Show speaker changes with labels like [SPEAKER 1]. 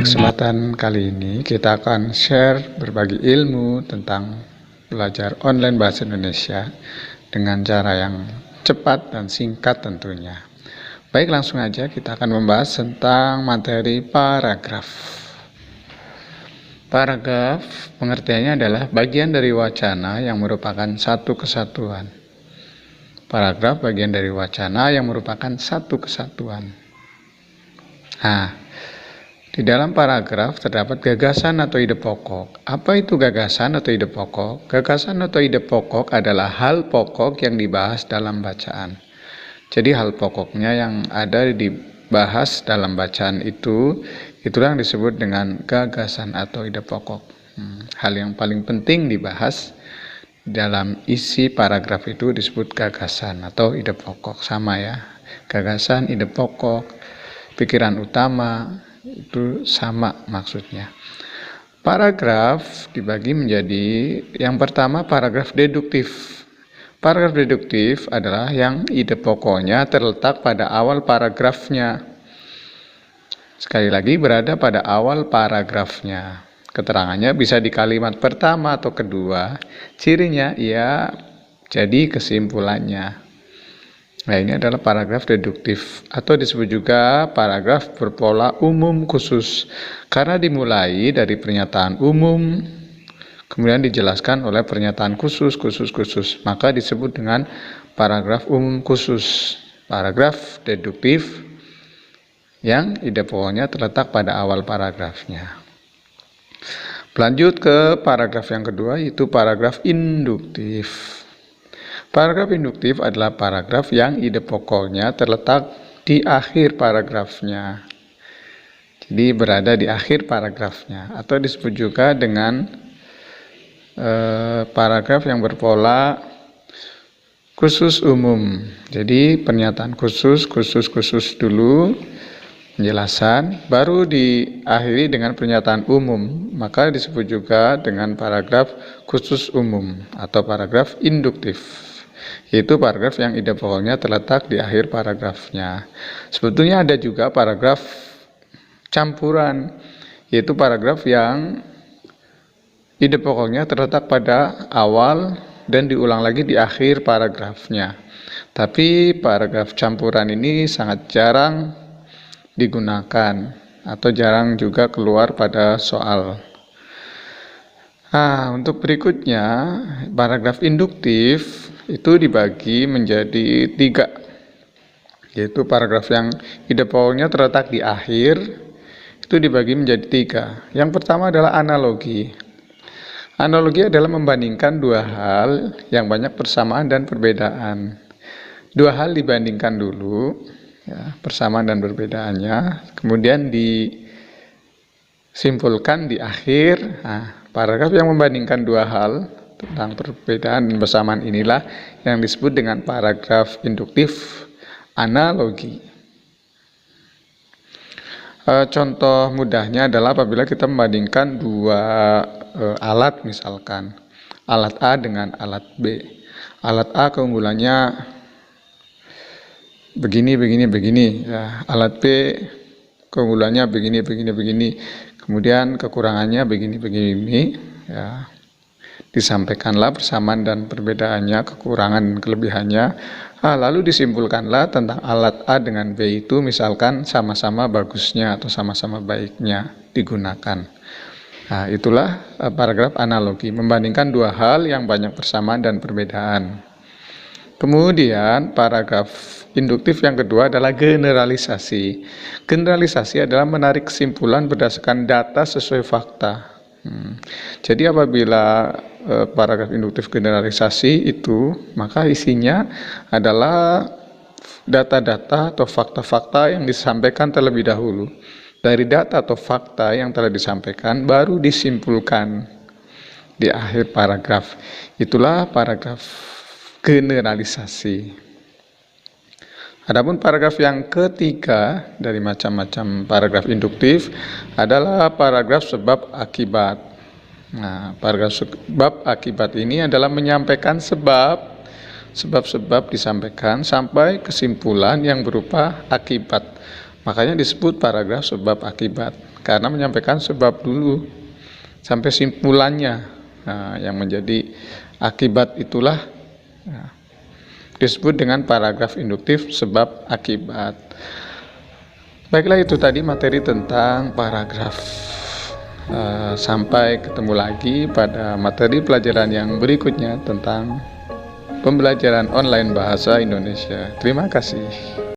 [SPEAKER 1] Pada kesempatan kali ini kita akan share berbagi ilmu tentang belajar online bahasa Indonesia dengan cara yang cepat dan singkat tentunya. Baik, langsung aja kita akan membahas tentang materi paragraf. Paragraf pengertiannya adalah bagian dari wacana yang merupakan satu kesatuan. Paragraf bagian dari wacana yang merupakan satu kesatuan. Di dalam paragraf terdapat gagasan atau ide pokok. Apa itu gagasan atau ide pokok? Gagasan atau ide pokok adalah hal pokok yang dibahas dalam bacaan. Jadi hal pokoknya yang ada dibahas dalam bacaan itulah yang disebut dengan gagasan atau ide pokok. Hal yang paling penting dibahas dalam isi paragraf itu disebut gagasan atau ide pokok. Sama ya, gagasan, ide pokok, pikiran utama, itu sama maksudnya. Paragraf dibagi menjadi yang pertama paragraf deduktif. Paragraf deduktif adalah yang ide pokoknya terletak pada awal paragrafnya. Sekali lagi berada pada awal paragrafnya. Keterangannya bisa di kalimat pertama atau kedua. Cirinya ia jadi kesimpulannya. Nah, ini adalah paragraf deduktif atau disebut juga paragraf berpola umum khusus karena dimulai dari pernyataan umum kemudian dijelaskan oleh pernyataan khusus, maka disebut dengan paragraf umum khusus. Paragraf deduktif yang ide pokoknya terletak pada awal paragrafnya. Lanjut ke paragraf yang kedua, yaitu paragraf induktif. Paragraf induktif adalah paragraf yang ide pokoknya terletak di akhir paragrafnya. Jadi berada di akhir paragrafnya atau disebut juga dengan paragraf yang berpola khusus umum. Jadi pernyataan khusus dulu, penjelasan, baru diakhiri dengan pernyataan umum. Maka disebut juga dengan paragraf khusus umum atau paragraf induktif. Yaitu paragraf yang ide pokoknya terletak di akhir paragrafnya. Sebetulnya ada juga paragraf campuran, yaitu paragraf yang ide pokoknya terletak pada awal dan diulang lagi di akhir paragrafnya. Tapi paragraf campuran ini sangat jarang digunakan atau jarang juga keluar pada soal. Untuk berikutnya, paragraf induktif itu dibagi menjadi 3, yaitu paragraf yang ide pokoknya terletak di akhir itu dibagi menjadi 3. Yang pertama adalah analogi. Analogi adalah membandingkan dua hal yang banyak persamaan dan perbedaan. Dua hal dibandingkan dulu, ya, persamaan dan perbedaannya, kemudian disimpulkan di akhir. Paragraf yang membandingkan dua hal tentang perbedaan dan persamaan inilah yang disebut dengan paragraf induktif analogi. Contoh mudahnya adalah apabila kita membandingkan dua alat, misalkan alat A dengan alat B. Alat A keunggulannya begini. Ya, alat B keunggulannya begini. Kemudian kekurangannya begini. Ya, disampaikanlah persamaan dan perbedaannya, kekurangan dan kelebihannya. Lalu disimpulkanlah tentang alat A dengan B itu misalkan sama-sama bagusnya atau sama-sama baiknya digunakan. Itulah paragraf analogi, membandingkan dua hal yang banyak persamaan dan perbedaan. Kemudian paragraf induktif yang kedua adalah generalisasi. Generalisasi adalah menarik kesimpulan berdasarkan data sesuai fakta. Jadi apabila paragraf induktif generalisasi itu, maka isinya adalah data-data atau fakta-fakta yang disampaikan terlebih dahulu. Dari data atau fakta yang telah disampaikan baru disimpulkan di akhir paragraf. Itulah paragraf generalisasi. Adapun paragraf yang ketiga dari macam-macam paragraf induktif adalah paragraf sebab akibat. Paragraf sebab akibat ini adalah menyampaikan sebab disampaikan sampai kesimpulan yang berupa akibat. Makanya disebut paragraf sebab akibat, karena menyampaikan sebab dulu sampai simpulannya. Nah, yang menjadi akibat itulah disebut dengan paragraf induktif sebab akibat. Baiklah, itu tadi materi tentang paragraf. Sampai ketemu lagi pada materi pelajaran yang berikutnya tentang pembelajaran online bahasa Indonesia. Terima kasih.